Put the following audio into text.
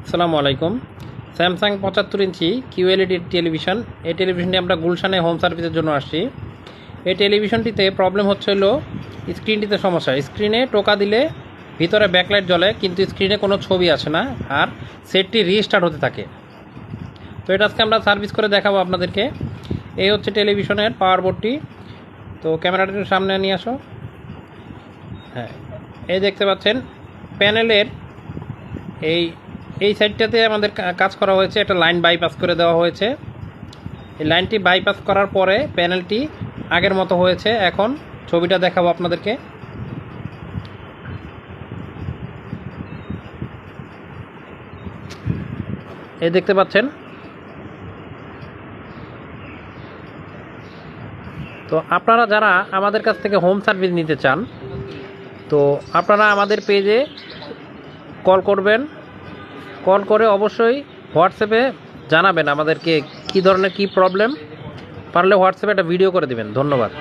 আসসালামু আলাইকুম। স্যামসাং 75 ইঞ্চি QLED television. এই টেলিভিশনটি আমরা গুলশানে হোম সার্ভিসের জন্য আসছি। এই টেলিভিশনটিতে প্রবলেম হচ্ছে হলো স্ক্রিনটিতে সমস্যা। স্ক্রিনে টোকা দিলে ভিতরে ব্যাকলাইট জ্বলে, কিন্তু স্ক্রিনে কোনো ছবি আসে না, আর সেটটি রিস্টার্ট হতে থাকে। তো এটা আজকে আমরা সার্ভিস করে দেখাবো আপনাদেরকে। এই হচ্ছে টেলিভিশনের পাওয়ার বোর্ডটি। তো ক্যামেরাটির সামনে নিয়ে আসো। হ্যাঁ, এই দেখতে পাচ্ছেন প্যানেলের এই সাইডটাতে আমাদের কাজ করা হয়েছে। একটা লাইন বাইপাস করে দেওয়া হয়েছে। এই লাইনটি বাইপাস করার পরে প্যানেলটি আগের মতো হয়েছে। এখন ছবিটা দেখাবো আপনাদেরকে। এই দেখতে পাচ্ছেন। তো আপনারা যারা আমাদের কাছ থেকে হোম সার্ভিস নিতে চান, তো আপনারা আমাদের পেজে কল করবেন। কল করে অবশ্যই হোয়াটসঅ্যাপে জানাবেন আমাদেরকে কী ধরনের কী প্রবলেম। পারলে হোয়াটসঅ্যাপে একটা ভিডিও করে দেবেন। ধন্যবাদ।